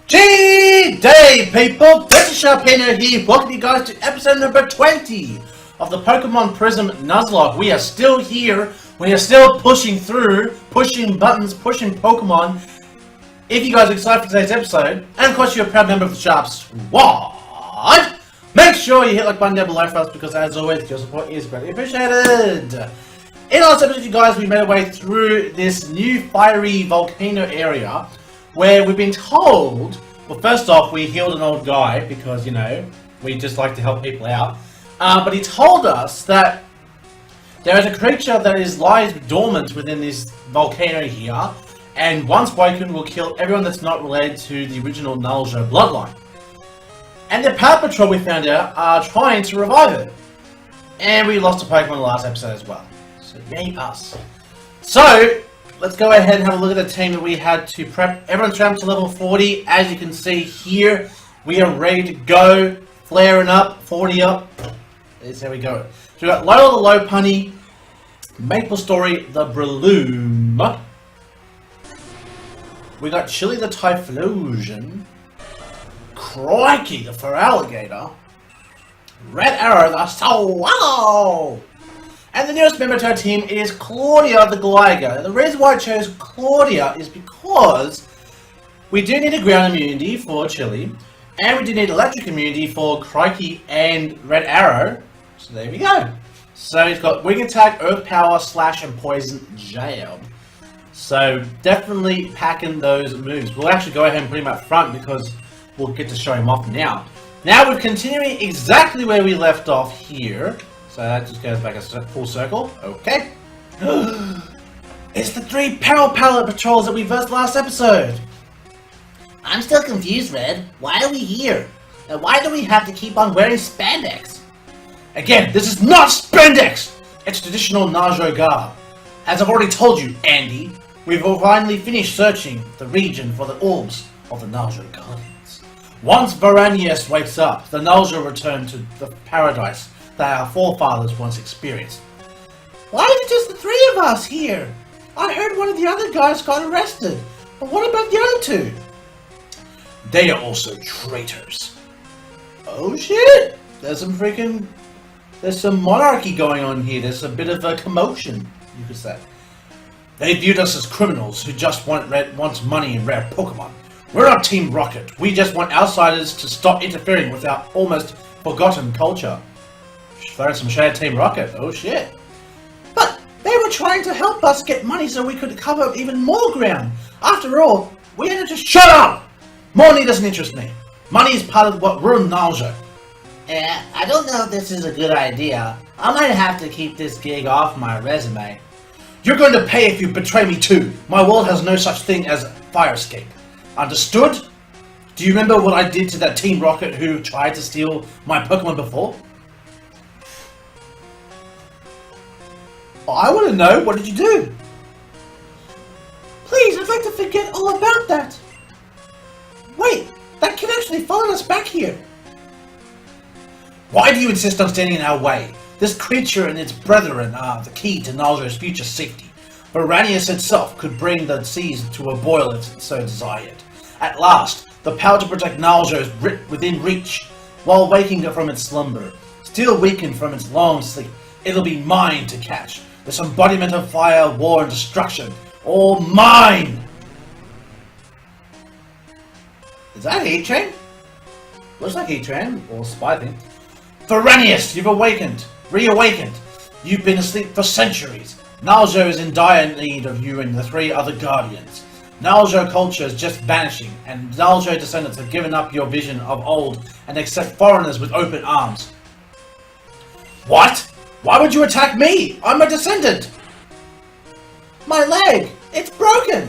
G-Day, people! This is Sharpino here, welcome you guys to episode number 20 of the Pokémon Prism Nuzlocke. We are still here, we are still pushing through, pushing buttons, pushing Pokemon. If you guys are excited for today's episode, and of course you're a proud member of the Sharp Squad, make sure you hit like button down below for us, because as always, your support is greatly appreciated. In our last episode, you guys, we made our way through this new fiery volcano area, where we've been told, well, first off, we healed an old guy, because, you know, we just like to help people out. But he told us that there is a creature that lies dormant within this volcano here, and once woken will kill everyone that's not related to the original Naljo bloodline. And the Power Patrol, we found out, are trying to revive it. And we lost a Pokemon in the last episode as well. So, yay us. So, let's go ahead and have a look at the team that we had to prep. Everyone's trapped to level 40. As you can see here, we are ready to go. Flaring up, 40 up. There we go. So we got Lola the Lopunny, Maple Story the Breloom. We got Chili the Typhlosion, Crikey the Feraligatr, Red Arrow the Swallow. And the newest member to our team is Claudia the Gligar. The reason why I chose Claudia is because we do need a ground immunity for Chili, and we do need electric immunity for Crikey and Red Arrow. So there we go. So he's got Wing Attack, Earth Power, Slash, and Poison Jab. So definitely packing those moves. We'll actually go ahead and put him up front because we'll get to show him off now. Now we're continuing exactly where we left off here. So that just goes back a full circle. Okay. It's the 3 Power Palette Patrols that we versed last episode. I'm still confused, Red. Why are we here? And why do we have to keep on wearing spandex? Again, this is not spandex! It's traditional Naljo garb. As I've already told you, Andy, we've finally finished searching the region for the orbs of the Naljo Guardians. Once Varanius wakes up, the Naljo return to the paradise that our forefathers once experienced. Why is it just the 3 of us here? I heard one of the other guys got arrested, but what about the other 2? They are also traitors. Oh shit! There's some monarchy going on here. There's a bit of a commotion, you could say. They viewed us as criminals who just wants money and rare Pokemon. We're not Team Rocket. We just want outsiders to stop interfering with our almost forgotten culture. Throwing some shade at Team Rocket. Oh shit. But they were trying to help us get money so we could cover even more ground. After all, we had to just shut up! Money doesn't interest me. Money is part of what ruined Naljo. I don't know if this is a good idea. I might have to keep this gig off my resume. You're going to pay if you betray me too. My world has no such thing as fire escape. Understood? Do you remember what I did to that Team Rocket who tried to steal my Pokemon before? I want to know, what did you do? Please, I'd like to forget all about that. Wait, that kid actually followed us back here. Why do you insist on standing in our way? This creature and its brethren are the key to Naljo's future safety. Varanius itself could bring the seas to a boil if so desired. At last, the power to protect Naljo is within reach, while waking up from its slumber. Still weakened from its long sleep, it'll be mine to catch. This embodiment of fire, war, and destruction. All mine! Is that Heatran? Looks like Heatran, or Spy thing. Varanius, you've reawakened. You've been asleep for centuries. Naljo is in dire need of you and the 3 other Guardians. Naljo culture is just vanishing, and Naljo descendants have given up your vision of old and accept foreigners with open arms. What? Why would you attack me? I'm a descendant! My leg! It's broken!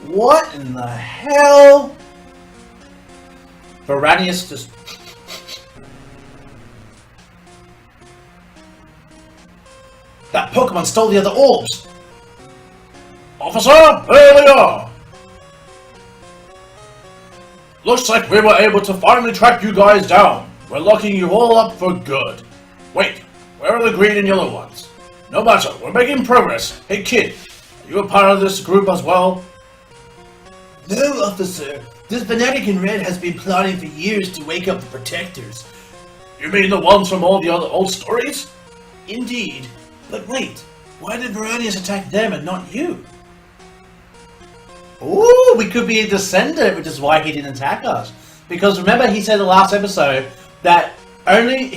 What in the hell? Varanius just... That Pokemon stole the other orbs! Officer, here we are! Looks like we were able to finally track you guys down. We're locking you all up for good. Wait, where are the green and yellow ones? No matter, we're making progress. Hey kid, are you a part of this group as well? No, officer. This fanatic in red has been plotting for years to wake up the protectors. You mean the ones from all the other old stories? Indeed. But wait, why did Veranius attack them and not you? Ooh, we could be a descendant, which is why he didn't attack us. Because remember, he said in the last episode that only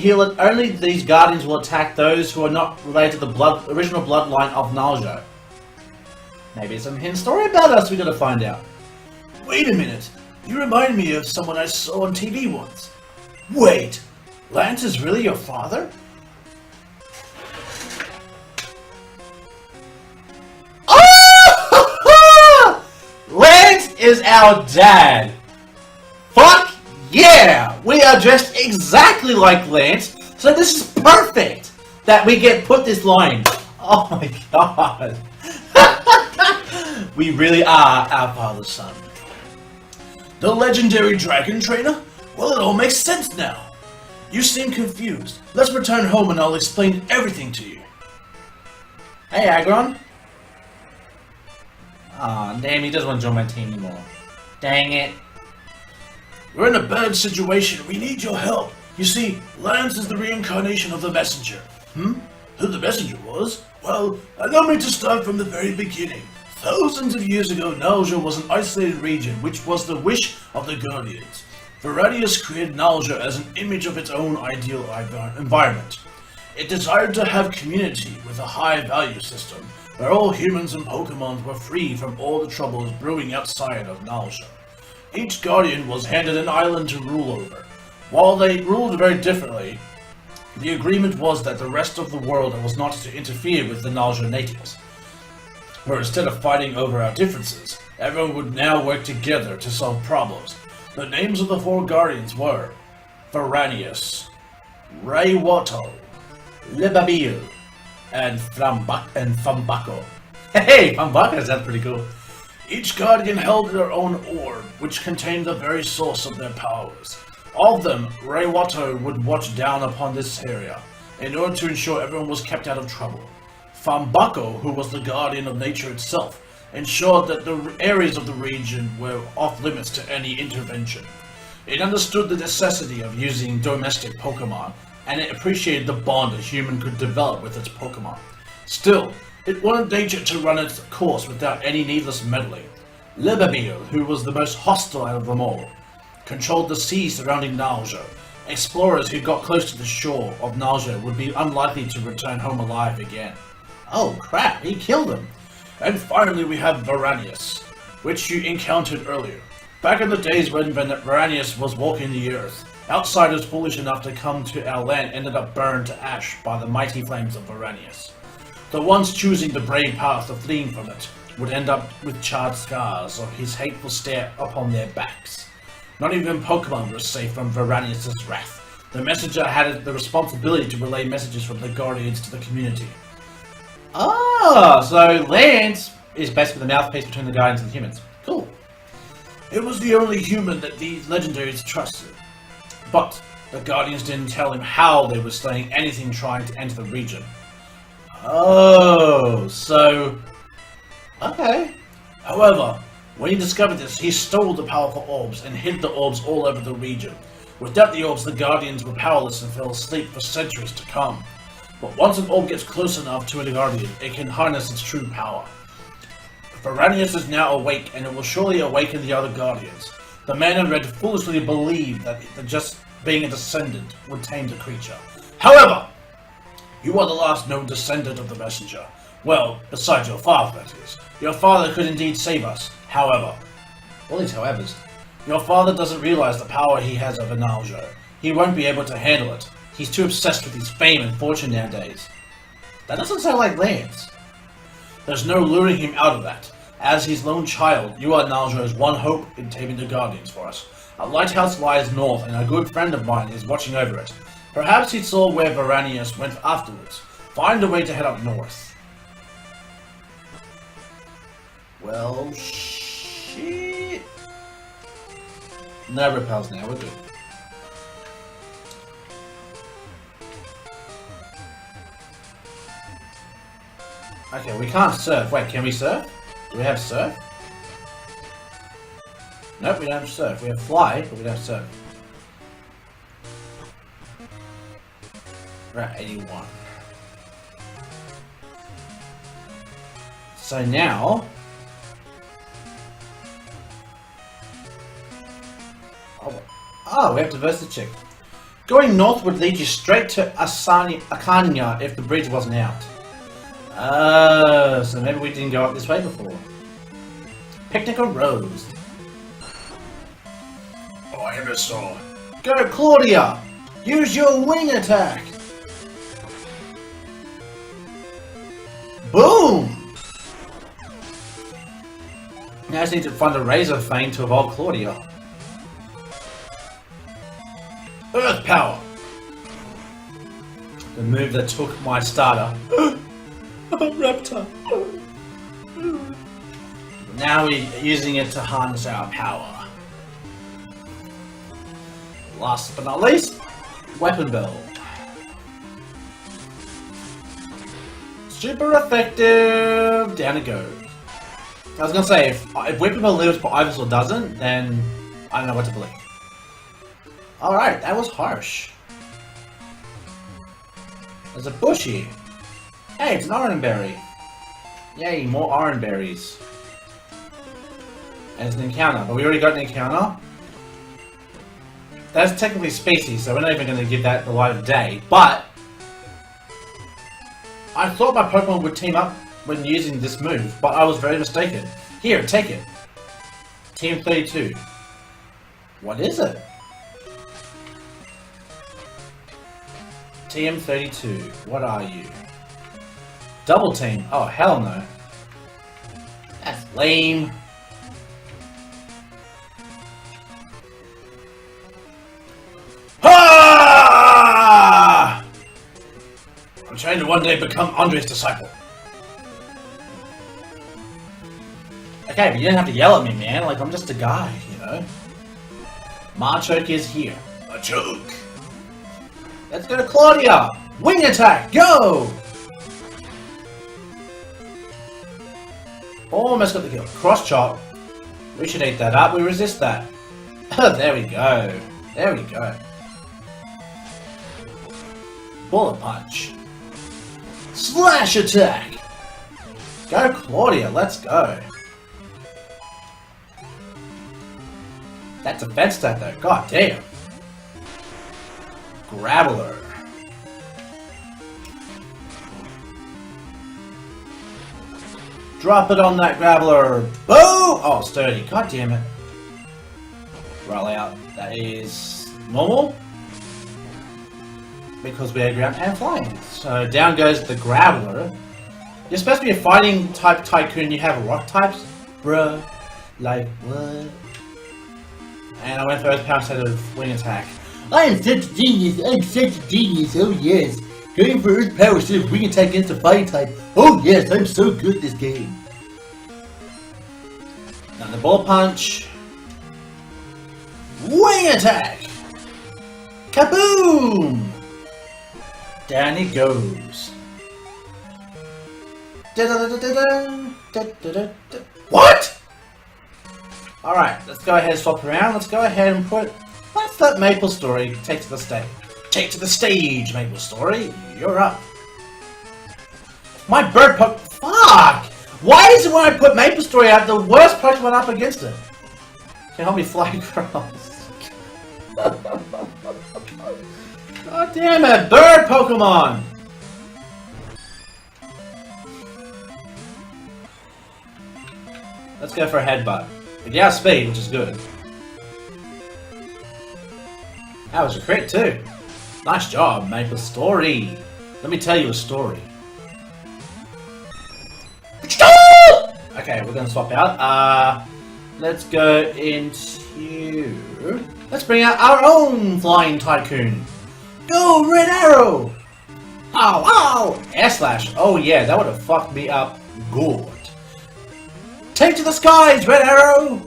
these guardians will attack those who are not related to the original bloodline of Naljo. Maybe it's some hidden story about us we gotta find out. Wait a minute, you remind me of someone I saw on TV once. Wait, Lance is really your father? Oh! Lance is our dad! Fuck yeah! We are dressed exactly like Lance, so this is perfect that we get put this line. Oh my god. We really are our father's son. The legendary dragon trainer? Well, it all makes sense now. You seem confused. Let's return home and I'll explain everything to you. Hey, Agron. Aw, damn, he doesn't want to join my team anymore. Dang it. We're in a bad situation. We need your help. You see, Lance is the reincarnation of the messenger. Who the messenger was? Well, allow me to start from the very beginning. Thousands of years ago, Naljo was an isolated region, which was the wish of the Guardians. Veranius created Naljo as an image of its own ideal environment. It desired to have community with a high value system, where all humans and Pokémon were free from all the troubles brewing outside of Naljo. Each Guardian was handed an island to rule over. While they ruled very differently, the agreement was that the rest of the world was not to interfere with the Naljo natives. Where instead of fighting over our differences, everyone would now work together to solve problems. The names of the 4 Guardians were Veranius, Raywato, Libabil, and Fambaco. Hey, Fambaco, that's pretty cool. Each Guardian held their own orb, which contained the very source of their powers. Of them, Raywato would watch down upon this area, in order to ensure everyone was kept out of trouble. Fambaco, who was the guardian of nature itself, ensured that the areas of the region were off limits to any intervention. It understood the necessity of using domestic Pokémon, and it appreciated the bond a human could develop with its Pokémon. Still, it wanted nature to run its course without any needless meddling. Libabil, who was the most hostile of them all, controlled the sea surrounding Naljo. Explorers who got close to the shore of Naljo would be unlikely to return home alive again. Oh crap, he killed him. And finally we have Veranius, which you encountered earlier. Back in the days when Veranius was walking the earth, outsiders foolish enough to come to our land ended up burned to ash by the mighty flames of Veranius. The ones choosing the brave path of fleeing from it would end up with charred scars of his hateful stare upon their backs. Not even Pokemon were safe from Veranius' wrath. The messenger had the responsibility to relay messages from the Guardians to the community. Oh, so Lance is basically the mouthpiece between the Guardians and the humans. Cool. It was the only human that these legendaries trusted. But the Guardians didn't tell him how they were slaying anything trying to enter the region. Oh, so... okay. However, when he discovered this, he stole the powerful orbs and hid the orbs all over the region. Without the orbs, the Guardians were powerless and fell asleep for centuries to come. But once an orb gets close enough to a Guardian, it can harness its true power. Veranius is now awake, and it will surely awaken the other Guardians. The man in red foolishly believed that just being a descendant would tame the creature. However, you are the last known descendant of the messenger. Well, besides your father, that is. Your father could indeed save us. However, all these howevers. Your father doesn't realize the power he has over Naljo. He won't be able to handle it. He's too obsessed with his fame and fortune nowadays. That doesn't sound like Lance. There's no luring him out of that. As his lone child, you are Naljo's one hope in taming the Guardians for us. A lighthouse lies north, and a good friend of mine is watching over it. Perhaps he saw where Veranius went afterwards. Find a way to head up north. Well, shit. No repels now, we're good. Okay, we can't surf. Wait, can we surf? Do we have surf? Nope, we don't have surf. We have fly, but we don't have surf. We're at 81. So now... Oh, we have to verse the chick. Going north would lead you straight to Akanya if the bridge wasn't out. Oh, so maybe we didn't go up this way before. Picnic arose. Oh, I ever saw. Go, Claudia! Use your wing attack! Boom! Now I just need to find a Razor Fang to evolve Claudia. Earth Power! The move that took my starter. Raptor! Now we're using it to harness our power. Last but not least, Weapon Build. Super effective! Down it goes. I was gonna say, if Weapon Build lives but Ivysaur doesn't, then I don't know what to believe. Alright, that was harsh. There's a bush here. Hey, it's an orange berry. Yay, more orange berries. And it's an encounter, but we already got an encounter. That's technically species, so we're not even going to give that the light of day, but I thought my Pokemon would team up when using this move, but I was very mistaken. Here, take it. Team 32. What is it? TM32, what are you? Double team? Oh, hell no. That's lame. Ah! I'm trying to one day become Andre's disciple. Okay, but you didn't have to yell at me, man. Like, I'm just a guy, you know? Machoke is here. Machoke! Let's go to Claudia! Wing attack, go! Almost got the kill. Cross chop. We should eat that up. We resist that. There we go. There we go. Bullet punch. Slash attack! Go Claudia, let's go. That defense stat though, god damn. Graveler. Drop it on that Graveler. Boom! Oh, sturdy. God damn it. Roll out. That is normal. Because we are ground and flying. So down goes the Graveler. You're supposed to be a fighting type tycoon. You have rock types? Bruh. Like what? And I went for Earth Power instead of Wing Attack. I am such a genius, I'm such a genius, oh yes. Going for Earth Power instead of Wing Attack against a Fighting type. Oh yes, I'm so good at this game. Now the Ball Punch. Wing Attack! Kaboom! Down he goes. What? Alright, let's go ahead and swap around. Let's go ahead and put... Let's let Maple Story take to the stage. Take to the stage, Maple Story. You're up. My bird Pokemon... Fuck! Why is it when I put Maple Story out, the worst Pokemon up against it? Can help me fly across. God damn it! Bird Pokemon! Let's go for a headbutt. But yeah, speed, which is good. That was a crit too. Nice job, Maple Story. Let me tell you a story. Okay, we're gonna swap out. Let's go into... Let's bring out our own Flying Tycoon. Go, Red Arrow! Ow, ow! Air Slash. Oh yeah, that would have fucked me up good. Take to the skies, Red Arrow!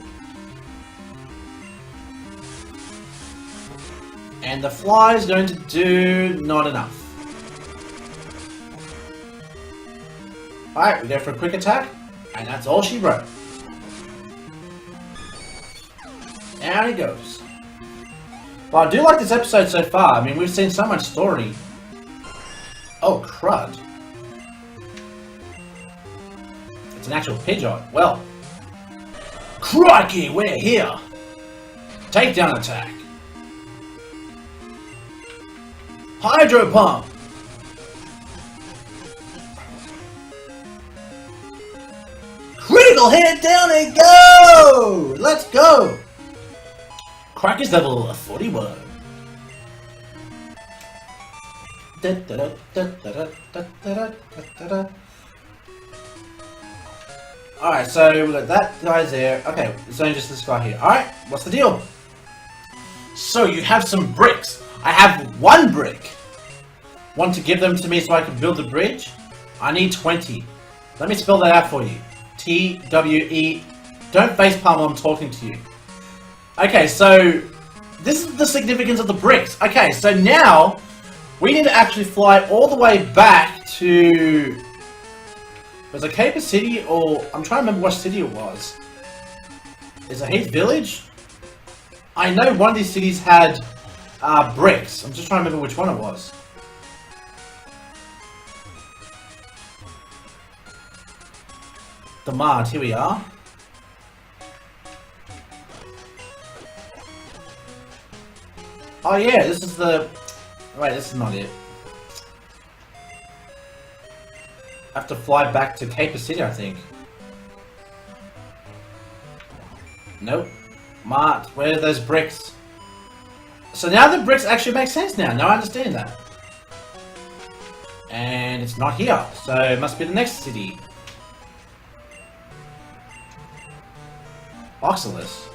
And the fly is going to do not enough. Alright, we go for a quick attack, and that's all she wrote. Down he goes. Well, I do like this episode so far. I mean, we've seen so much story. Oh, crud. It's an actual Pidgeot. Well. Crikey, we're here. Takedown attack. Hydro pump. Critical hit, down and go! Let's go! Crikey's level 41. Alright, so we got that guy's there. Okay, it's only just this guy here. Alright, what's the deal? So you have some bricks. I have 1 brick. Want to give them to me so I can build the bridge? I need 20. Let me spell that out for you. T-W-E. Don't facepalm while I'm talking to you. Okay, so this is the significance of the bricks. Okay, so now we need to actually fly all the way back to... Was it Caper City or... I'm trying to remember what city it was. Is it Heath Village? I know one of these cities had bricks. I'm just trying to remember which one it was. The Mart, here we are. Oh yeah, this is the... Wait, this is not it. I have to fly back to Caper City, I think. Nope. Mart, where are those bricks? So now the bricks actually make sense now. Now I understand that. And it's not here, so it must be the next city. Oxalis.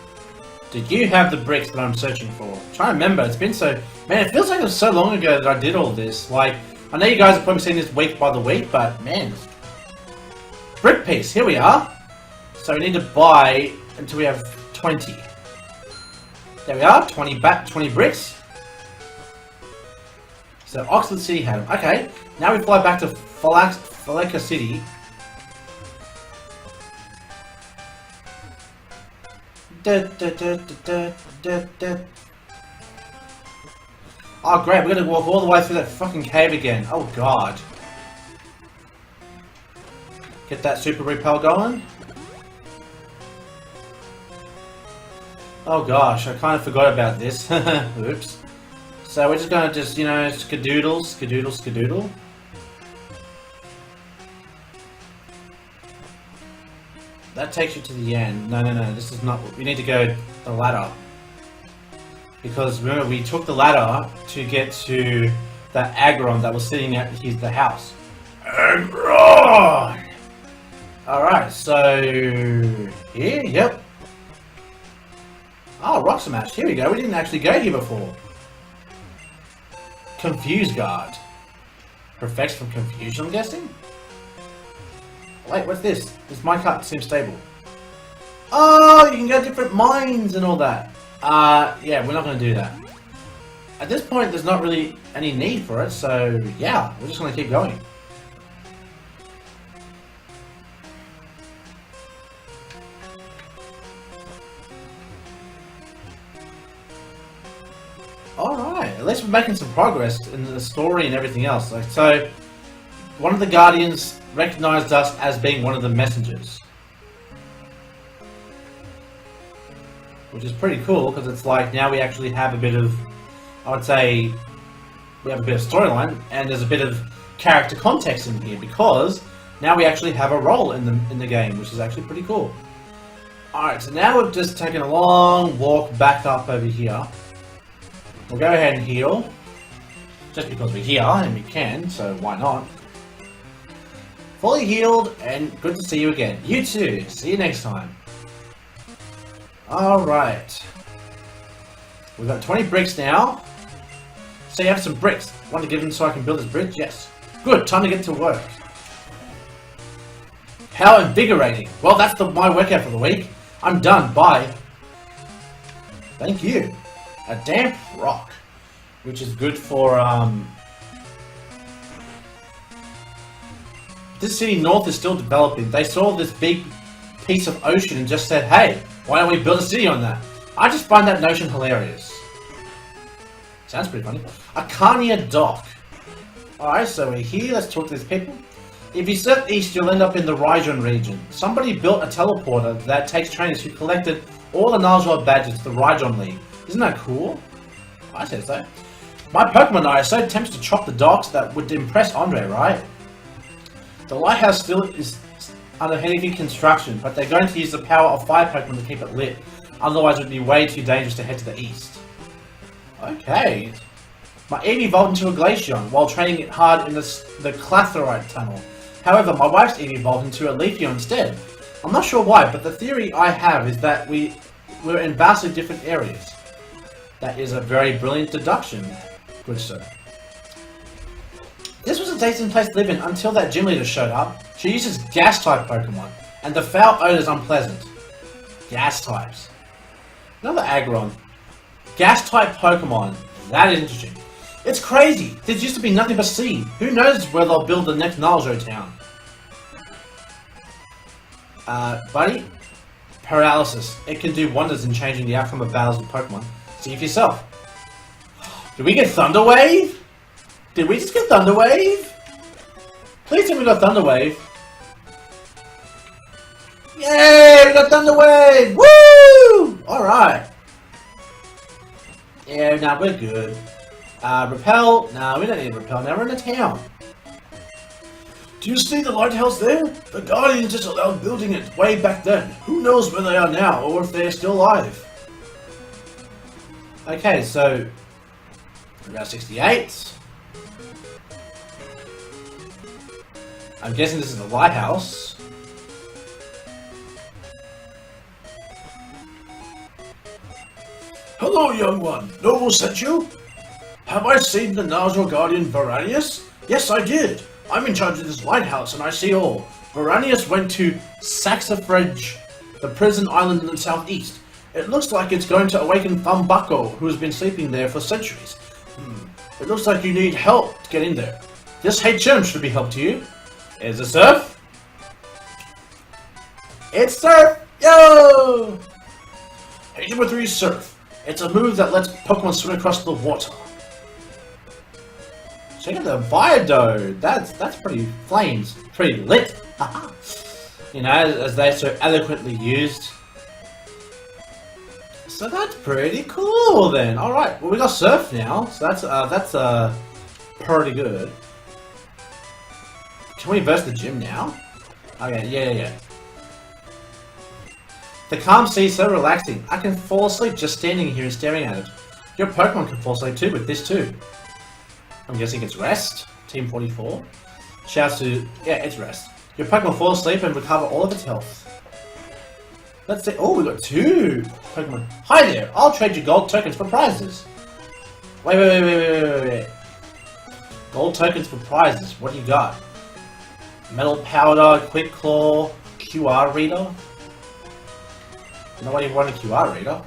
Did you have the bricks that I'm searching for? I'm trying to remember, it's been so... Man, it feels like it was so long ago that I did all this. Like, I know you guys are probably seeing this week by the week, but man... Brick piece, here we are. So we need to buy until we have 20. There we are, 20 bricks. So Oxford City had them. Okay, now we fly back to Faleka City. Oh great, we're gonna walk all the way through that fucking cave again. Oh god. Get that super repel going. Oh gosh, I kind of forgot about this. Oops. So we're just gonna you know, skadoodle, skadoodle, skadoodle. That takes you to the end. No, this is not... We need to go the ladder. Because remember, we took the ladder to get to that Aggron that was sitting at the house. Aggron! Alright, so... Here, yep. Oh, Rock Smash. Here we go. We didn't actually go here before. Confuse Guard. Perfects from confusion, I'm guessing? Wait, what's this? This minecart seems stable. Oh, you can go different mines and all that. Yeah, we're not going to do that. At this point, there's not really any need for it, so yeah, we're just going to keep going. Alright, at least we're making some progress in the story and everything else. Like, so, one of the Guardians recognized us as being one of the messengers. Which is pretty cool, because it's like, now we actually have a bit of, I would say, we have a bit of storyline, and there's a bit of character context in here, because now we actually have a role in the game, which is actually pretty cool. Alright, so now we've just taken a long walk back up over here. We'll go ahead and heal, just because we're here, and we can, so why not? Fully healed, and good to see you again. You too. See you next time. Alright. We've got 20 bricks now. So you have some bricks. Want to give them so I can build this bridge? Yes. Good, time to get to work. How invigorating. Well, that's my workout for the week. I'm done. Bye. Thank you. A damp rock. Which is good for, This city north is still developing. They saw this big piece of ocean and just said, hey, why don't we build a city on that? I just find that notion hilarious. Sounds pretty funny. Arcania Dock. Alright, so we're here. Let's talk to these people. If you surf east, you'll end up in the Raijon region. Somebody built a teleporter that takes trainers who collected all the Nuzlocke badges to the Raijon League. Isn't that cool? I said so. My Pokemon are so tempted to chop the docks that would impress Andre, right? The lighthouse still is under heavy construction, but they're going to use the power of fire Pokemon to keep it lit. Otherwise it would be way too dangerous to head to the east. Okay. My Eevee evolved into a Glaceon while training it hard in the Clathrite tunnel. However, my wife's Eevee evolved into a Leafeon instead. I'm not sure why, but the theory I have is that we're in vastly different areas. That is a very brilliant deduction, good sir. This was a decent place to live in until that gym leader showed up. She uses gas-type Pokemon, and the foul odor is unpleasant. Gas types. Another Aggron. Gas-type Pokemon. That is interesting. It's crazy. There used to be nothing but sea. Who knows where they'll build the next Naljo town? Buddy? Paralysis. It can do wonders in changing the outcome of battles with Pokemon. See for yourself. Did we get Thunder Wave? Did we just get Thunder Wave? Please tell me we got Thunder Wave. Yay! We got Thunder Wave! Woo! Alright. Yeah, nah, we're good. Repel? Nah, we don't need Repel. Now we're in a town. Do you see the lighthouse there? The Guardians just allowed building it way back then. Who knows where they are now, or if they're still alive. Okay, so... Route 68. I'm guessing this is the lighthouse. Hello, young one. Noble sent you? Have I seen the Naljo Guardian Varanius? Yes, I did. I'm in charge of this lighthouse, and I see all. Varanius went to Saxifrage, the prison island in the southeast. It looks like it's going to awaken Thumbucko, who has been sleeping there for centuries. It looks like you need help to get in there. This HM should be help to you. Is it Surf? It's Surf! Yo! HM3 Surf. It's a move that lets Pokemon swim across the water. Check out the Viaduct. That's pretty flames. Pretty lit. You know, as they're so eloquently used. So that's pretty cool then. Alright, well we got Surf now. So that's pretty good. Can we verse the gym now? Okay, yeah. The calm sea is so relaxing. I can fall asleep just standing here and staring at it. Your Pokemon can fall asleep too with this too. I'm guessing it's Rest. Team 44. Shouts to... Yeah, it's Rest. Your Pokemon fall asleep and recover all of its health. Let's see... Oh, we got 2 Pokemon. Hi there! I'll trade you gold tokens for prizes. Wait. Gold tokens for prizes. What do you got? Metal Powder, Quick Claw, QR Reader. Nobody wanted a QR Reader.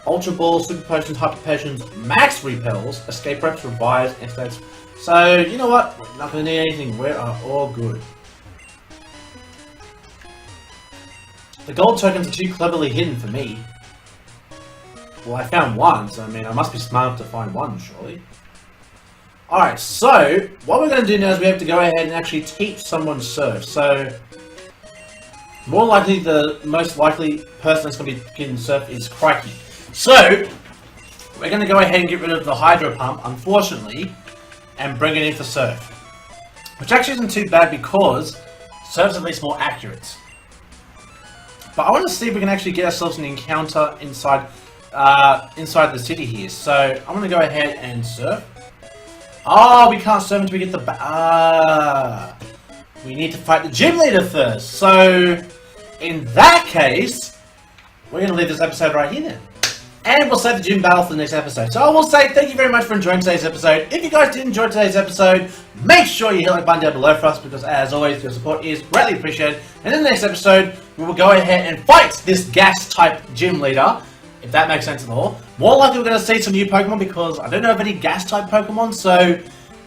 Ultra Ball, Super Potions, Hyper Potions, Max Repels, Escape Reps, Revives, Experts. So, you know what? We're not going to need anything. We are all good. The gold tokens are too cleverly hidden for me. Well, I found one, so I mean, I must be smart enough to find one, surely. Alright, so, what we're going to do now is we have to go ahead and actually teach someone Surf. So, more likely, the most likely person that's going to be getting Surf is Crikey. So, we're going to go ahead and get rid of the Hydro Pump, unfortunately, and bring it in for Surf. Which actually isn't too bad because Surf's at least more accurate. But I want to see if we can actually get ourselves an encounter inside the city here. So, I'm going to go ahead and Surf. Oh, we can't surf until we get the... we need to fight the gym leader first. So, in that case, we're going to leave this episode right here then. And we'll save the gym battle for the next episode. So I will say thank you very much for enjoying today's episode. If you guys did enjoy today's episode, make sure you hit the like button down below for us because as always, your support is greatly appreciated. And in the next episode, we will go ahead and fight this gas-type gym leader. If that makes sense at all. More likely we're going to see some new Pokemon because I don't know of any gas-type Pokemon, so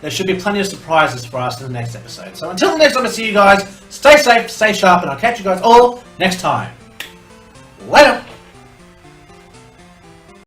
there should be plenty of surprises for us in the next episode. So until the next time I see you guys, stay safe, stay sharp, and I'll catch you guys all next time. Later!